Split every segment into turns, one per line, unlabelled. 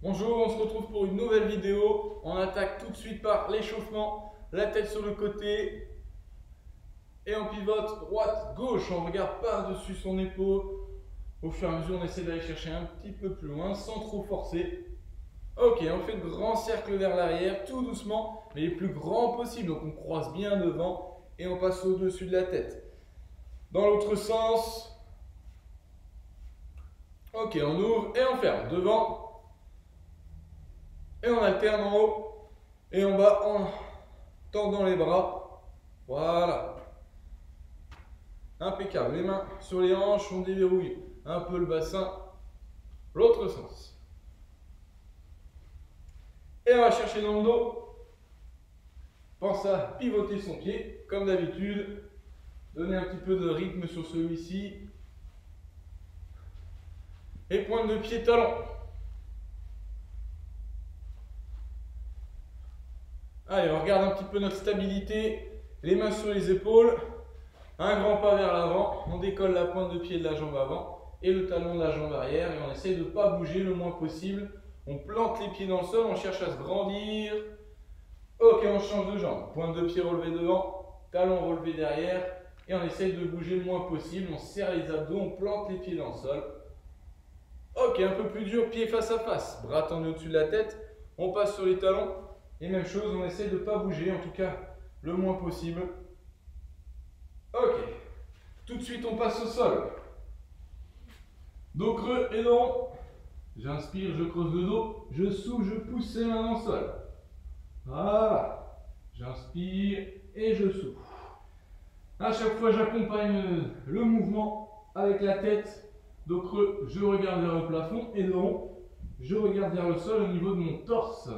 Bonjour, on se retrouve pour une nouvelle vidéo. On attaque tout de suite par l'échauffement, la tête sur le côté et on pivote droite-gauche. On regarde par-dessus son épaule. Au fur et à mesure, on essaie d'aller chercher un petit peu plus loin sans trop forcer. Ok, on fait de grands cercles vers l'arrière, tout doucement, mais les plus grands possibles. Donc on croise bien devant et on passe au-dessus de la tête. Dans l'autre sens. Ok, on ouvre et on ferme. Devant. Et on alterne en haut et en bas en tendant les bras. Voilà. Impeccable. Les mains sur les hanches, on déverrouille un peu le bassin. L'autre sens. Et on va chercher dans le dos. Pense à pivoter son pied, comme d'habitude. Donner un petit peu de rythme sur celui-ci. Et pointe de pied talon. Allez, on regarde un petit peu notre stabilité. Les mains sur les épaules. Un grand pas vers l'avant. On décolle la pointe de pied de la jambe avant et le talon de la jambe arrière. Et on essaye de ne pas bouger le moins possible. On plante les pieds dans le sol. On cherche à se grandir. Ok, on change de jambe. Pointe de pied relevée devant. Talon relevé derrière. Et on essaye de bouger le moins possible. On serre les abdos. On plante les pieds dans le sol. Ok, un peu plus dur. Pied face à face. Bras tendus au-dessus de la tête. On passe sur les talons. Et même chose, on essaie de ne pas bouger, en tout cas le moins possible. Ok. Tout de suite, on passe au sol. Dos creux et dos rond. J'inspire, je creuse le dos. Je souffle, je pousse les mains dans le sol. Voilà. J'inspire et je souffle. À chaque fois, j'accompagne le mouvement avec la tête. Dos creux, je regarde vers le plafond. Et dos rond, je regarde vers le sol au niveau de mon torse.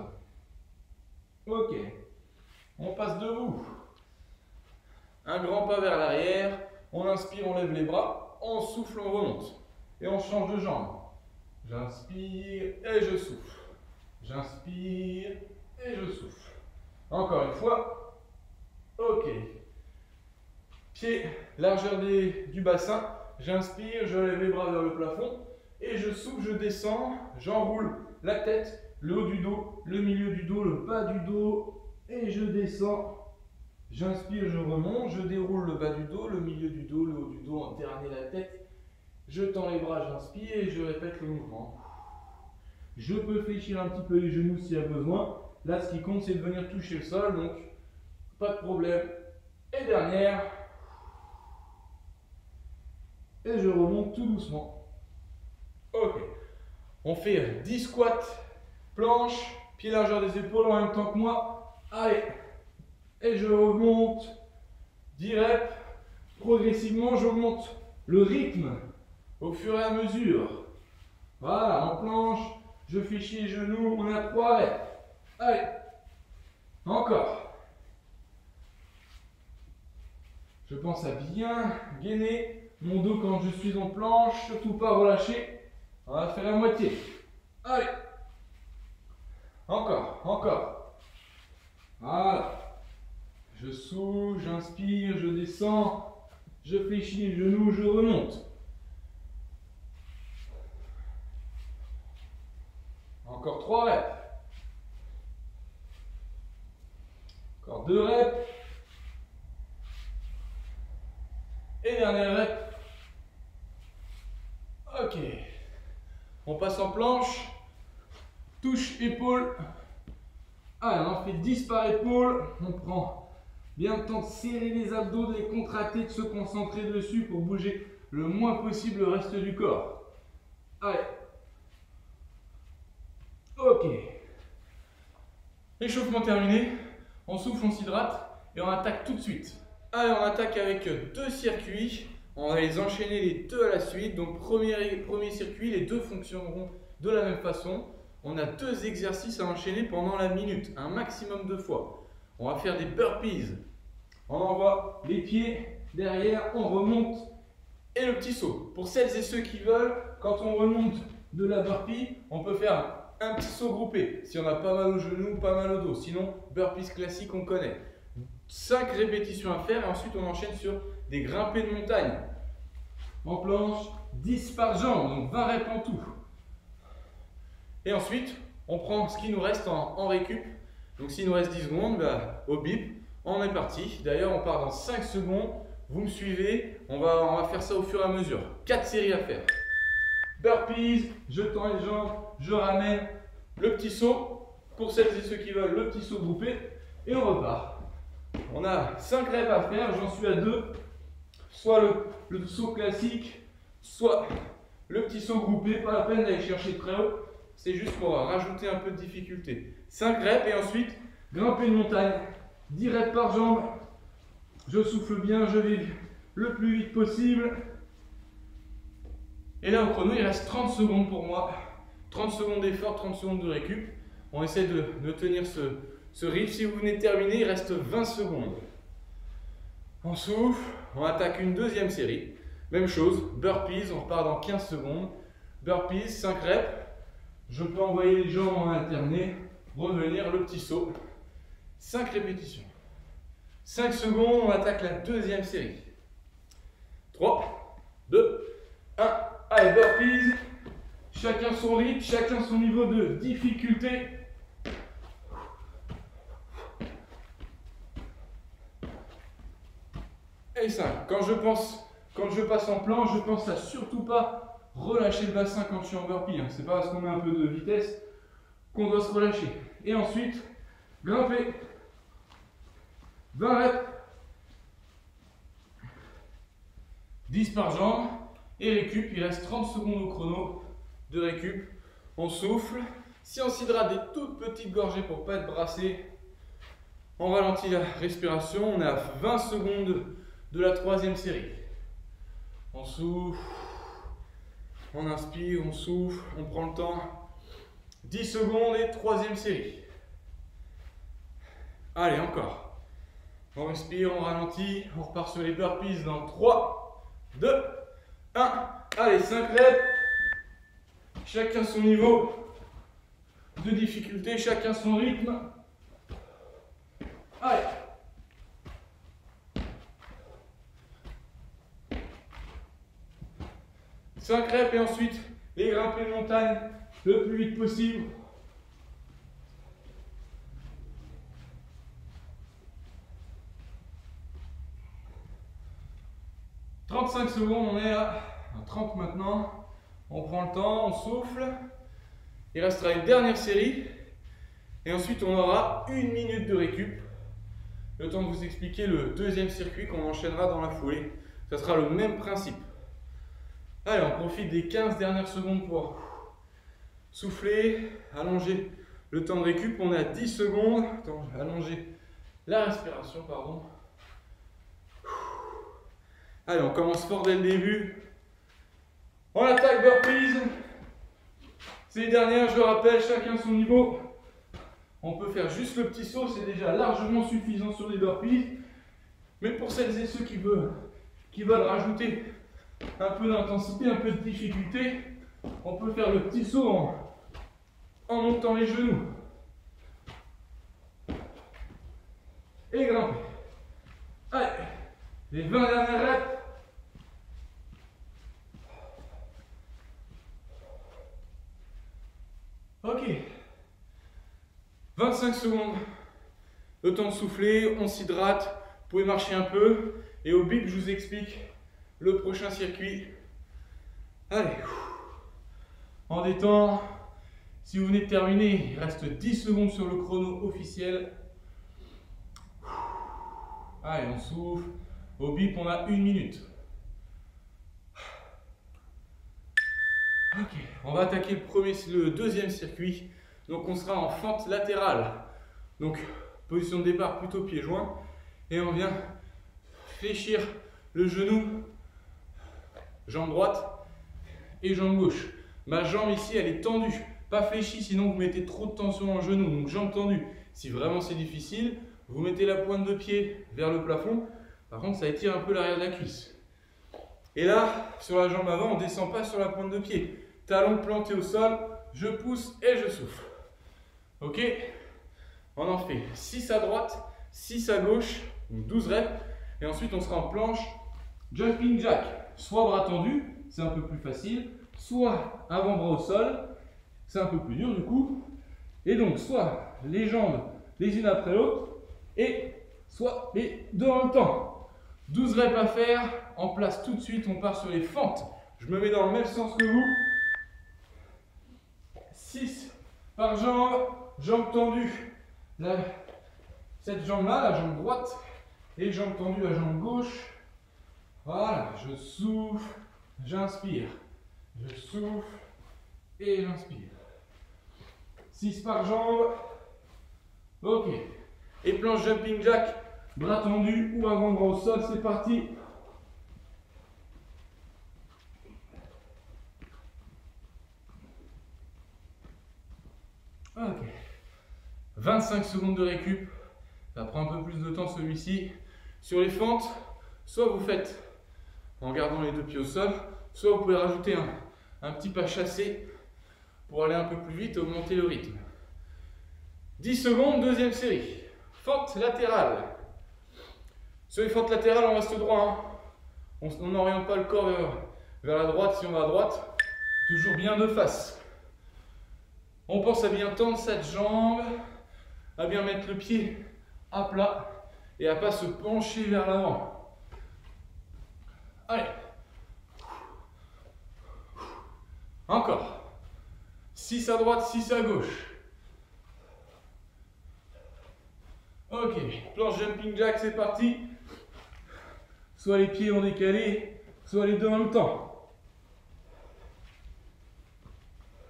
Ok, on passe debout. Un grand pas vers l'arrière. On inspire, on lève les bras. On souffle, on remonte. Et on change de jambe. J'inspire et je souffle. J'inspire et je souffle. Encore une fois. Ok. Pied, largeur du bassin. J'inspire, je lève les bras vers le plafond. Et je souffle, je descends. J'enroule la tête. Le haut du dos, le milieu du dos, le bas du dos, et je descends. J'inspire, je remonte, je déroule le bas du dos, le milieu du dos, le haut du dos, en dernier la tête. Je tends les bras, j'inspire et je répète le mouvement. Je peux fléchir un petit peu les genoux s'il y a besoin. Là, ce qui compte, c'est de venir toucher le sol, donc pas de problème. Et dernière. Et je remonte tout doucement. Ok. On fait 10 squats. Planche, pied largeur des épaules en même temps que moi. Allez. Et je remonte. 10 reps. Progressivement, j'augmente le rythme au fur et à mesure. Voilà, en planche, je fléchis les genoux. On a 3 reps. Allez. Encore. Je pense à bien gainer mon dos quand je suis en planche. Surtout pas relâcher. On va faire la moitié. Allez. Encore, encore. Voilà. Je souffle, j'inspire, je descends, je fléchis les genoux, je remonte. Encore 3 reps. Encore 2 reps. Et dernière rep. Ok. On passe en planche. Touche épaule. Allez, on en fait 10 par épaule. On prend bien le temps de serrer les abdos, de les contracter, de se concentrer dessus pour bouger le moins possible le reste du corps. Allez. Ok. Échauffement terminé. On souffle, on s'hydrate et on attaque tout de suite. Allez, on attaque avec 2 circuits. On va les enchaîner les 2 à la suite. Donc premier circuit, les 2 fonctionneront de la même façon. On a 2 exercices à enchaîner pendant la minute, un maximum de fois. On va faire des burpees. On envoie les pieds derrière, on remonte et le petit saut. Pour celles et ceux qui veulent, quand on remonte de la burpee, on peut faire un petit saut groupé. Si on n'a pas mal au genou, pas mal au dos. Sinon, burpees classique, on connaît. 5 répétitions à faire et ensuite on enchaîne sur des grimpées de montagne. En planche, 10 par jambe, donc 20 reps en tout. Et ensuite,
on prend ce qui nous reste en récup. Donc s'il nous reste 10 secondes, bah, au bip, on est parti. D'ailleurs, on part dans 5 secondes. Vous me suivez, on va faire ça au fur et à mesure. 4 séries à faire. Burpees, je tends les jambes, je ramène le petit saut. Pour celles et ceux qui veulent, le petit saut groupé. Et on repart. On a 5 reps à faire, j'en suis à 2. Soit le saut classique, soit le petit saut groupé. Pas la peine d'aller chercher très haut. C'est juste pour rajouter un peu de difficulté. 5 reps et ensuite grimper une montagne. 10 reps par jambe. Je souffle bien, je vais le plus vite possible. Et là au chrono, il reste 30 secondes pour moi. 30 secondes d'effort, 30 secondes de récup. On essaie de tenir ce rythme. Si vous venez de terminer, il reste 20 secondes. On souffle, on attaque une deuxième série. Même chose, burpees, on repart dans 15 secondes. Burpees, 5 reps. Je peux envoyer les jambes en alterné, revenir, le petit saut. 5 répétitions. 5 secondes, on attaque la deuxième série. 3, 2, 1. Allez, burpees. Chacun son rythme, chacun son niveau de difficulté. Et 5. Quand je passe en planche, je pense à surtout pas relâcher le bassin quand je suis en burpee. C'est pas parce qu'on met un peu de vitesse qu'on doit se relâcher. Et ensuite, grimper. 20 reps. 10 par jambe. Et récup, il reste 30 secondes au chrono de récup. On souffle. Si on s'hydrate des toutes petites gorgées pour ne pas être brassé, on ralentit la respiration. On est à 20 secondes de la troisième série. On souffle. On inspire, on souffle, on prend le temps. 10 secondes et troisième série. Allez, encore. On respire, on ralentit, on repart sur les burpees dans 3, 2, 1. Allez, 5 reps. Chacun son niveau de difficulté, chacun son rythme. Allez. Cinq reps et ensuite les grimpées de montagne le plus vite possible. « 35 secondes, on est à 30 maintenant. On prend le temps, on souffle. Il restera une dernière série. Et ensuite, on aura 1 minute de récup. Le temps de vous expliquer le deuxième circuit qu'on enchaînera dans la foulée. Ça sera le même principe. Allez, on profite des 15 dernières secondes pour souffler, allonger le temps de récup. On est à 10 secondes. Attends, allonger la respiration, pardon. Allez, on commence fort dès le début. On attaque burpees. Ces dernières, je le rappelle, chacun son niveau. On peut faire juste le petit saut, c'est déjà largement suffisant sur les burpees. Mais pour celles et ceux qui veulent rajouter un peu d'intensité, un peu de difficulté, on peut faire le petit saut en montant les genoux. Et grimper. Allez, les 20 dernières reps. Ok. 25 secondes. Le temps de souffler, on s'hydrate. Vous pouvez marcher un peu. Et au bip, je vous explique le prochain circuit. Allez. En détend. Si vous venez de terminer, il reste 10 secondes sur le chrono officiel. Allez, on souffle. Au bip, on a 1 minute. Ok, on va attaquer le deuxième circuit. Donc on sera en fente latérale. Donc position de départ plutôt pieds joints. Et on vient fléchir le genou, jambe droite et jambe gauche. Ma jambe ici, elle est tendue, pas fléchie, sinon vous mettez trop de tension dans le genou. Donc jambe tendue. Si vraiment c'est difficile, vous mettez la pointe de pied vers le plafond. Par contre, ça étire un peu l'arrière de la cuisse. Et là, sur la jambe avant, on ne descend pas sur la pointe de pied. Talon planté au sol, je pousse et je souffle. Ok? On en fait 6 à droite, 6 à gauche, donc 12 reps. Et ensuite, on sera en planche jumping jack. Soit bras tendus, c'est un peu plus facile. Soit avant-bras au sol, c'est un peu plus dur du coup.
Et donc, soit les jambes les unes après l'autre, et soit les deux en même temps.
12 reps à faire, en place tout de suite, on part sur les fentes. Je me mets dans le même sens que vous. 6 par jambe, jambe tendue. Cette jambe-là, la jambe droite, et jambe tendue, la jambe gauche. Voilà, je souffle, j'inspire. Je souffle et j'inspire. 6 par jambe. Ok. Et planche jumping jack, bras tendus ou avant-bras au sol, c'est parti. Ok. 25 secondes de récup. Ça prend un peu plus de temps celui-ci. Sur les fentes, soit vous faites en gardant les deux pieds au sol, soit vous pouvez rajouter un petit pas chassé pour aller un peu plus vite et augmenter le rythme. 10 secondes, deuxième série. Fente latérale. Sur les fentes latérales, on reste droit. Hein. On n'oriente pas le corps vers la droite si on va à droite. Toujours bien de face. On pense à bien tendre cette jambe, à bien mettre le pied à plat et à ne pas se pencher vers l'avant. Allez. Encore. 6 à droite, 6 à gauche. Ok, planche jumping jack, c'est parti. Soit les pieds en décalé, soit les deux en même temps.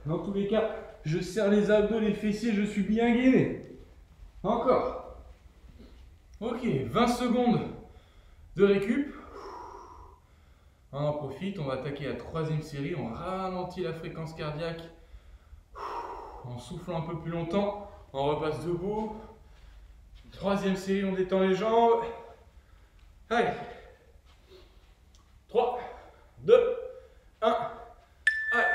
Dans tous les cas, je serre les abdos, les fessiers, je suis bien gainé. Encore. Ok, 20 secondes de récup. On en profite, on va attaquer la troisième série. On ralentit la fréquence cardiaque. En soufflant un peu plus longtemps, on repasse debout. Troisième série, on détend les jambes. Allez. 3, 2, 1. Allez.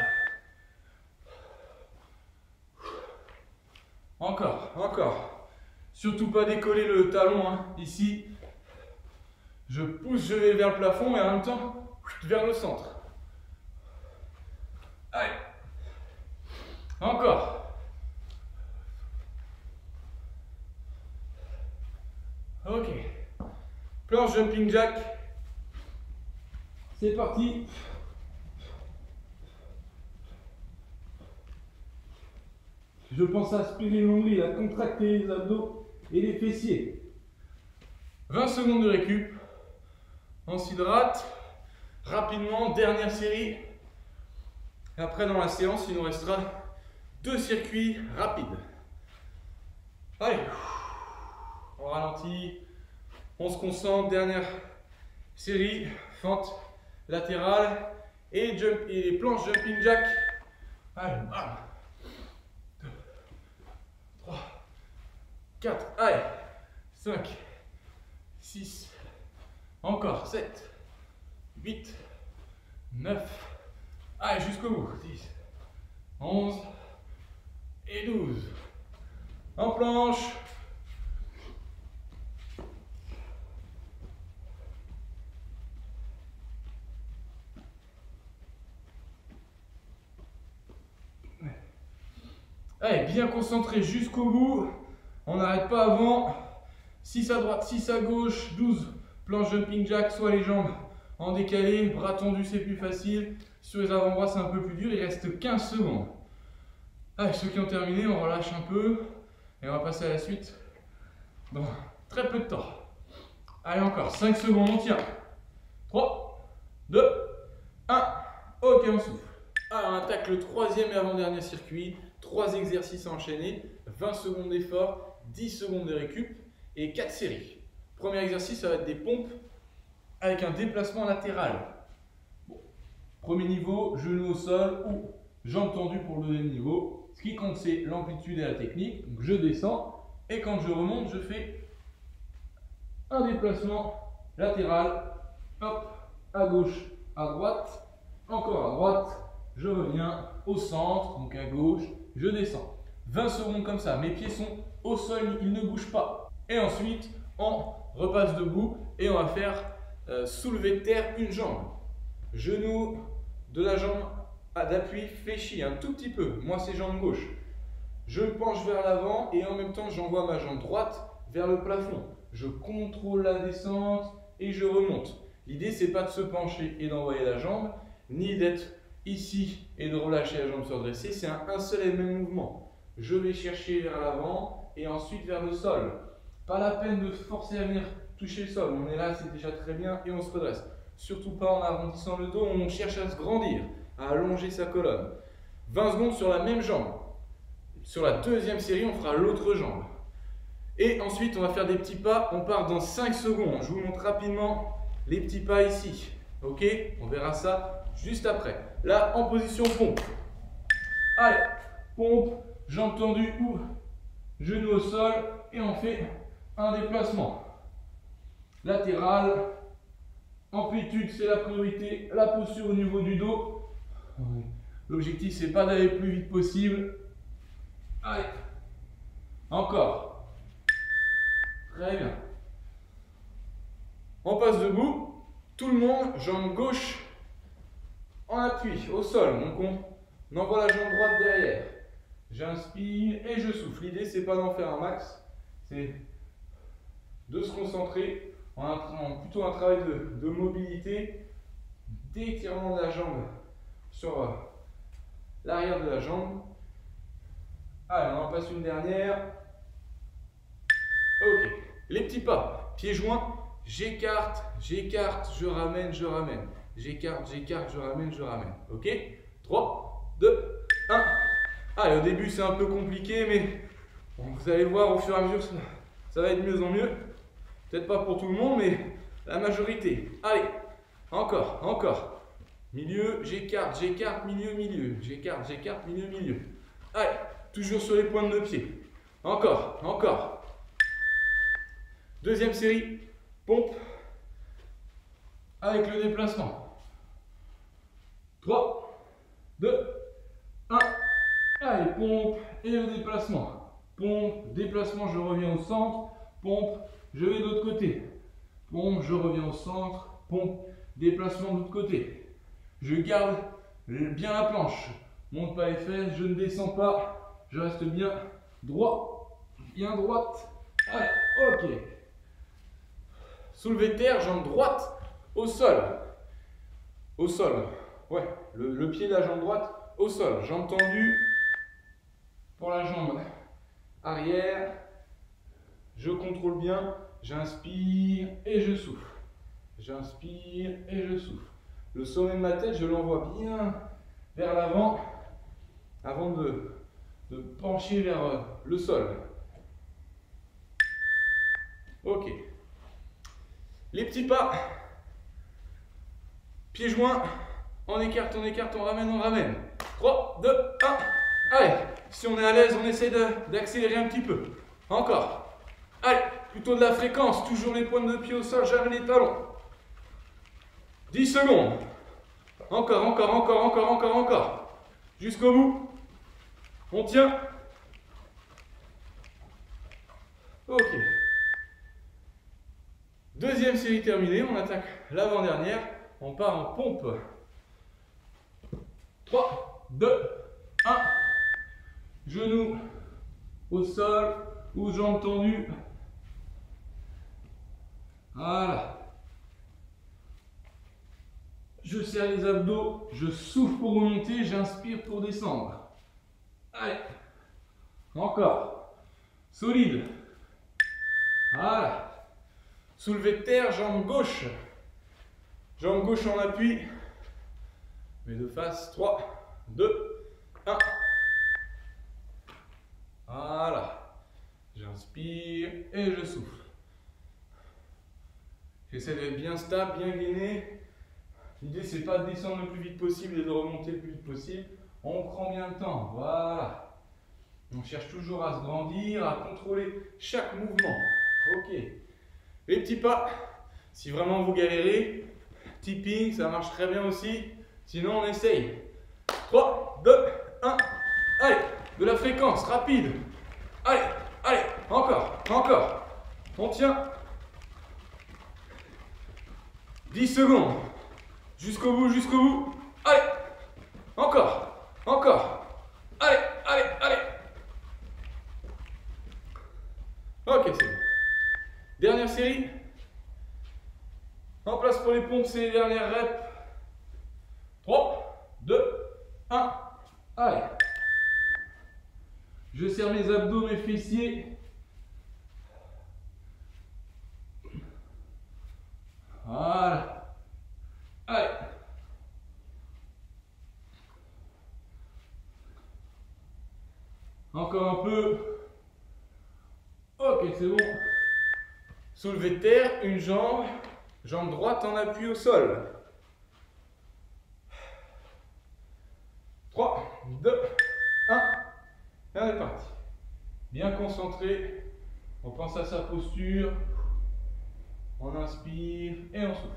Encore, encore. Surtout pas décoller le talon hein. Ici. Je pousse, je vais vers le plafond et en même temps vers le centre. Allez. Encore. Ok. Planche jumping jack. C'est parti. Je pense à aspirer le nombril, à contracter les abdos et les fessiers. 20 secondes de récup. On s'hydrate. Rapidement, dernière série. Et après, dans la séance, il nous restera 2 circuits rapides. Allez. On ralentit. On se concentre. Dernière série. Fente latérale. Et les planches jumping jack. Allez. 1, 2, 3, 4. Allez. 5, 6. Encore. 7. 8, 9, allez jusqu'au bout, 10, 11 et 12. En planche. Allez, bien concentré jusqu'au bout. On n'arrête pas avant. 6 à droite, 6 à gauche, 12. Planche jumping jack, soit les jambes en décalé, bras tendus c'est plus facile, sur les avant-bras c'est un peu plus dur, il reste 15 secondes. Allez, ceux qui ont terminé, on relâche un peu et on va passer à la suite dans très peu de temps. Allez encore, 5 secondes, on tient. 3, 2, 1, ok on souffle. Alors on attaque le troisième et avant-dernier circuit, 3 exercices à enchaîner, 20 secondes d'effort, 10 secondes de récup et 4 séries. Premier exercice, ça va être des pompes avec un déplacement latéral. Bon. Premier niveau, genou au sol ou jambes tendues pour le deuxième niveau. Ce qui compte, c'est l'amplitude et la technique. Donc je descends et quand je remonte, je fais un déplacement latéral. Hop, à gauche, à droite, encore à droite. Je reviens au centre, donc à gauche, je descends. 20 secondes comme ça. Mes pieds sont au sol, ils ne bougent pas. Et ensuite, on repasse debout et on va faire soulever de terre une jambe. Genou de la jambe d'appui fléchi un tout petit peu. Moi, c'est jambe gauche. je me penche vers l'avant et en même temps j'envoie ma jambe droite vers le plafond. Je contrôle la descente et je remonte. L'idée, c'est pas de se pencher et d'envoyer la jambe, ni d'être ici et de relâcher la jambe se redresser. C'est un seul et même mouvement. Je vais chercher vers l'avant et ensuite vers le sol. Pas la peine de forcer à venir toucher le sol. On est là, c'est déjà très bien et on se redresse. Surtout pas en arrondissant le dos, on cherche à se grandir, à allonger sa colonne. 20 secondes sur la même jambe. Sur la deuxième série, on fera l'autre jambe. Et ensuite, on va faire des petits pas. On part dans 5 secondes. Je vous montre rapidement les petits pas ici. Ok? On verra ça juste après. Là, en position pompe. Allez, pompe, jambes tendues ou genoux au sol. Et on fait un déplacement. Latéral. Amplitude, c'est la priorité. La posture au niveau du dos. L'objectif, c'est pas d'aller le plus vite possible. Allez. Encore. Très bien. On passe debout. Tout le monde, jambe gauche en appui, au sol. Donc on envoie la jambe droite derrière. J'inspire et je souffle. L'idée, c'est pas d'en faire un max. C'est de se concentrer plutôt un travail de mobilité, d'étirement de la jambe sur l'arrière de la jambe. Allez, on en passe une dernière. Ok. Les petits pas. Pieds joints. J'écarte, j'écarte, je ramène, je ramène. J'écarte, j'écarte, je ramène, je ramène. Ok? 3, 2, 1. Allez, au début, c'est un peu compliqué, mais vous allez voir au fur et à mesure, ça va être de mieux en mieux. Peut-être pas pour tout le monde, mais la majorité. Allez, encore, encore. Milieu, j'écarte, j'écarte, milieu, milieu. J'écarte, j'écarte, milieu, milieu. Allez, toujours sur les pointes de pied. Encore, encore. Deuxième série, pompe avec le déplacement. 3, 2, 1. Allez, pompe et le déplacement. Pompe, déplacement, je reviens au centre. Pompe, je vais de l'autre côté. Pompe, je reviens au centre. Pompe, déplacement de l'autre côté. Je garde bien la planche. Monte pas les fesses, je ne descends pas. Je reste bien droit, bien droite. Allez, ok. Soulevé de terre, jambe droite au sol. Au sol. Ouais, le pied de la jambe droite au sol. Jambe tendue pour la jambe arrière. Je contrôle bien. J'inspire et je souffle. J'inspire et je souffle. Le sommet de ma tête, je l'envoie bien vers l'avant avant de pencher vers le sol. Ok. Les petits pas. Pieds joints. On écarte, on ramène, on ramène. 3, 2, 1. Allez, si on est à l'aise, on essaie d'accélérer un petit peu. Encore. Allez, plutôt de la fréquence. Toujours les pointes de pied au sol, jamais les talons. 10 secondes. Encore, encore, encore, encore, encore, encore. Jusqu'au bout. On tient. Ok. Deuxième série terminée. On attaque l'avant-dernière. On part en pompe. 3, 2, 1. Genoux au sol ou jambes tendues. Voilà. Je serre les abdos, je souffle pour remonter, j'inspire pour descendre. Allez. Encore. Solide. Voilà. Soulevé de terre, jambe gauche. Jambe gauche en appui. Mais de face. 3, 2, 1. Voilà. J'inspire et je souffle. J'essaie d'être bien stable, bien gainé. L'idée, c'est pas de descendre le plus vite possible et de remonter le plus vite possible. On prend bien le temps. Voilà. On cherche toujours à se grandir, à contrôler chaque mouvement. Ok. Les petits pas. Si vraiment vous galérez, tipping, ça marche très bien aussi. Sinon, on essaye. 3, 2, 1. Allez, de la fréquence, rapide. Allez, allez, encore, encore. On tient. 10 secondes. Jusqu'au bout, jusqu'au bout. Allez, encore, encore. Allez, allez, allez. Dernière série. En place pour les pompes, c'est les dernières reps. 3, 2, 1.
Allez. Je serre mes abdos, mes fessiers. Voilà. Allez. Encore un peu. Ok, c'est bon.
Soulevé de terre, une jambe. Jambe droite en appui au sol. 3, 2, 1. Et on est parti. Bien concentré. On pense à sa posture. On inspire et on souffle.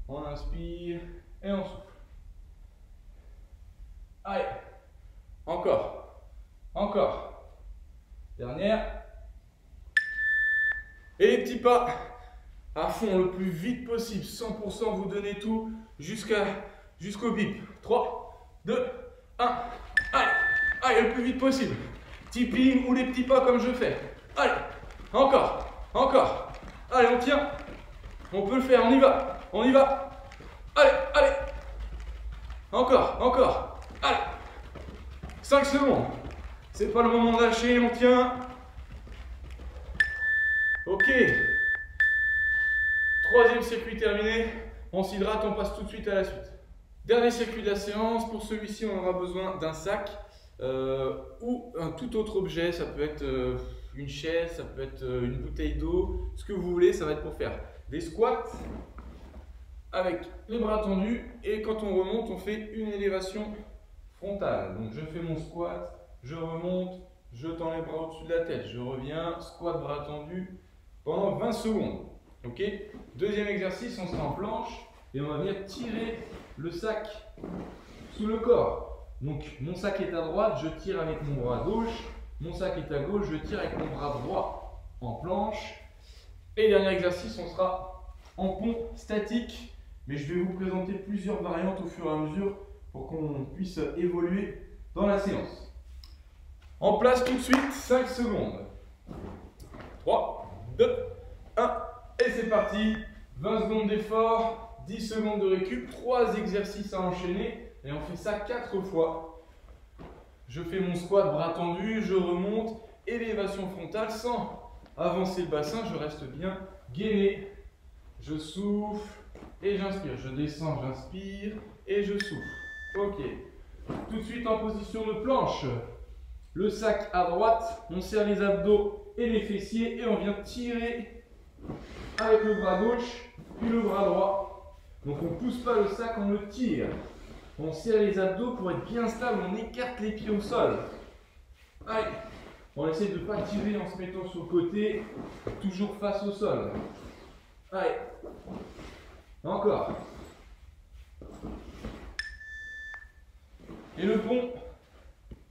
On inspire et on souffle. Allez. Encore. Encore. Dernière. Et les petits pas à fond le plus vite possible. 100%, vous donnez tout jusqu'au bip. 3, 2, 1. Allez. Allez, le plus vite possible. Tipping ou les petits pas comme je fais. Allez. Encore. Encore. Allez, on tient. On peut le faire, on y va. On y va. Allez, allez. Encore, encore. Allez. 5 secondes. C'est pas le moment de lâcher, on tient. Ok. Troisième circuit terminé. On s'hydrate, on passe tout de suite à la suite. Dernier circuit de la séance. Pour celui-ci, on aura besoin d'un sac ou un tout autre objet. Ça peut être une chaise, ça peut être une bouteille d'eau. Ce que vous voulez, ça va être pour faire des squats avec les bras tendus. Et quand on remonte, on fait une élévation frontale. Donc je fais mon squat, je remonte, je tends les bras au-dessus de la tête. Je reviens, squat, bras tendus pendant 20 secondes. Ok. Deuxième exercice, on sera en planche et on va venir tirer le sac sous le corps. Donc mon sac est à droite, je tire avec mon bras gauche. Mon sac est à gauche, je tire avec mon bras droit en planche. Et dernier exercice, on sera en pont statique. Mais je vais vous présenter plusieurs variantes au fur et à mesure pour qu'on puisse évoluer dans la séance. En place tout de suite, 5 secondes. 3, 2, 1. Et c'est parti. 20 secondes d'effort, 10 secondes de récup, 3 exercices à enchaîner. Et on fait ça 4 fois. Je fais mon squat, bras tendus, je remonte, élévation frontale sans avancer le bassin, je reste bien gainé. Je souffle et j'inspire. Je descends, j'inspire et je souffle. Ok. Tout de suite en position de planche. Le sac à droite, on serre les abdos et les fessiers et on vient tirer avec le bras gauche puis le bras droit. Donc on ne pousse pas le sac, on le tire. On serre les abdos pour être bien stable, on écarte les pieds au sol. Allez, on essaie de ne pas tirer en se mettant sur le côté, toujours face au sol. Allez, encore. Et le pont,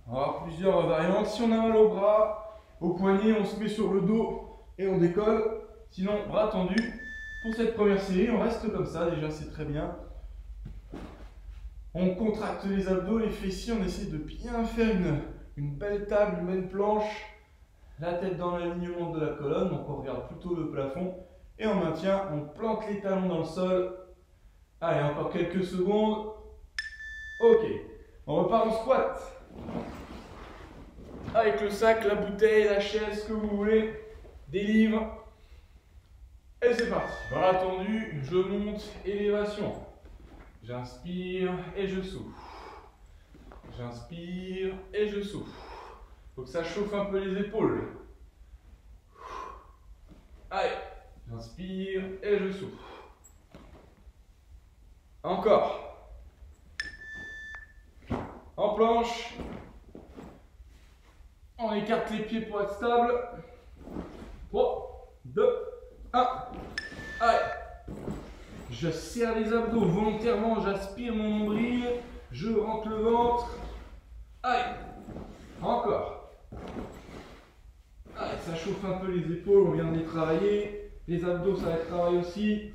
on va avoir plusieurs variantes. Si on a mal au bras, au poignet, on se met sur le dos et on décolle. Sinon, bras tendus. Pour cette première série, on reste comme ça, déjà c'est très bien. On contracte les abdos, les fessiers, on essaie de bien faire une belle table, une belle planche. La tête dans l'alignement de la colonne, donc on regarde plutôt le plafond. Et on maintient, on plante les talons dans le sol. Allez, encore quelques secondes. Ok, on repart en squat. Avec le sac, la bouteille, la chaise, ce que vous voulez. Des livres. Et c'est parti. Bras tendus, je monte, élévation. J'inspire et je souffle. J'inspire et je souffle. Faut que ça chauffe un peu les épaules. Allez, j'inspire et je souffle. Encore. En planche. On écarte les pieds pour être stable. 3, 2, 1. Allez. Je serre les abdos volontairement, j'aspire mon nombril, je rentre le ventre. Allez, encore. Allez, ça chauffe un peu les épaules, on vient de les travailler. Les abdos, ça va être travaillé aussi.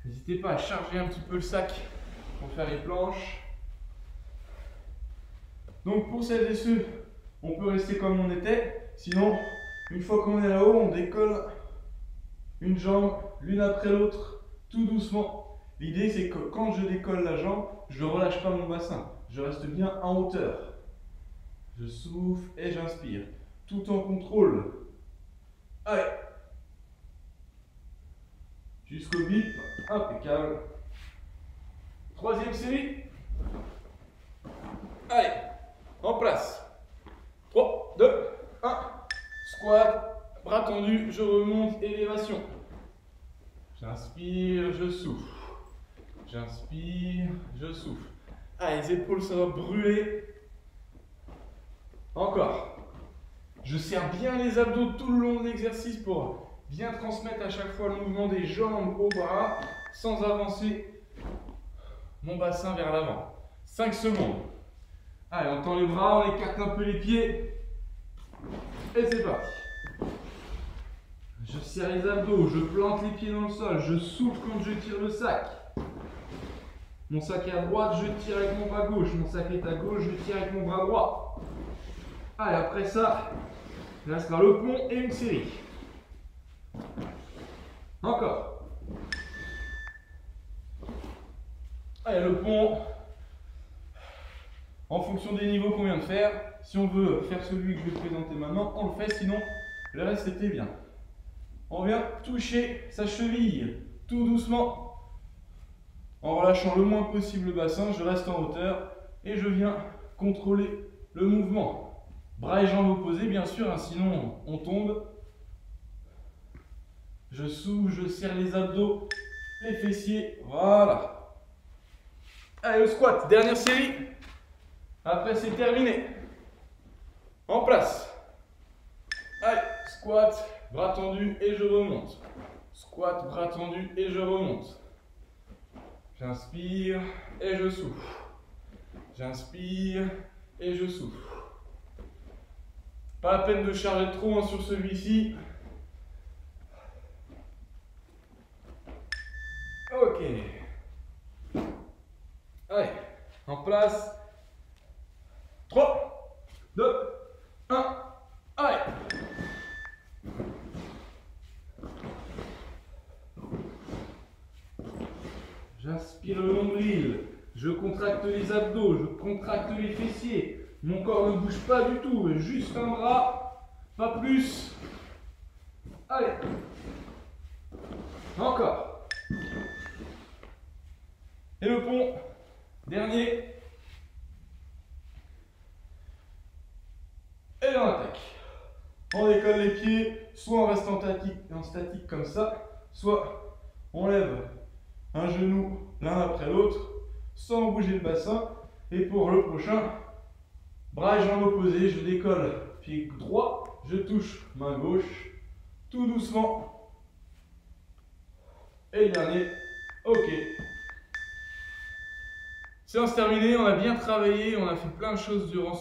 N'hésitez pas à charger un petit peu le sac pour faire les planches. Donc pour celles et ceux on peut rester comme on était. Sinon, une fois qu'on est là-haut, on décolle une jambe l'une après l'autre, tout doucement. L'idée, c'est que quand je décolle la jambe, je ne relâche pas mon bassin. Je reste bien en hauteur. Je souffle et j'inspire, tout en contrôle. Allez. Jusqu'au bip, impeccable. Troisième série. Allez, en place. 3, 2, 1. Squat, bras tendus, je remonte, élévation. J'inspire, je souffle. J'inspire, je souffle. Ah, les épaules, ça va brûler. Encore. Je serre bien les abdos tout le long de l'exercice pour bien transmettre à chaque fois le mouvement des jambes au bras sans avancer mon bassin vers l'avant. 5 secondes. Allez, on tend les bras, on écarte un peu les pieds. Et c'est parti. Je serre les abdos, je plante les pieds dans le sol, je souffle quand je tire le sac. Mon sac est à droite, je tire avec mon bras gauche. Mon sac est à gauche, je tire avec mon bras droit. Allez, après ça, il restera le pont et une série. Encore. Allez, le pont, en fonction des niveaux qu'on vient de faire. Si on veut faire celui que je vais présenter maintenant, on le fait, sinon le reste c'était bien. On vient toucher sa cheville, tout doucement, en relâchant le moins possible le bassin. Je reste en hauteur et je viens contrôler le mouvement. Bras et jambes opposés, bien sûr, hein, sinon on tombe. Je souffle, je serre les abdos, les fessiers, voilà. Allez, le squat, dernière série. Après, c'est terminé. En place. Allez, squat, bras tendus et je remonte. Squat, bras tendus et je remonte. J'inspire et je souffle. J'inspire et je souffle. Pas la peine de charger trop hein, sur celui-ci. Ok. Allez, en place. 3, 2, 1. Allez. J'inspire le nombril. Je contracte les abdos. Je contracte les fessiers. Mon corps ne bouge pas du tout. Juste un bras. Pas plus. Allez. Encore. Et le pont. Dernier. Et on attaque. On décolle les pieds, soit on reste en statique comme ça, soit on lève un genou l'un après l'autre, sans bouger le bassin. Et pour le prochain, bras et jambes opposés, je décolle pied droit, je touche main gauche, tout doucement. Et le dernier, ok. Séance terminée, on a bien travaillé, on a fait plein de choses durant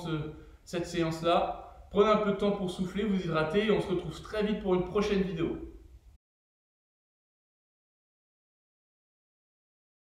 cette séance-là. Prenez un peu de temps pour souffler, vous hydrater et on se retrouve très vite pour une prochaine vidéo.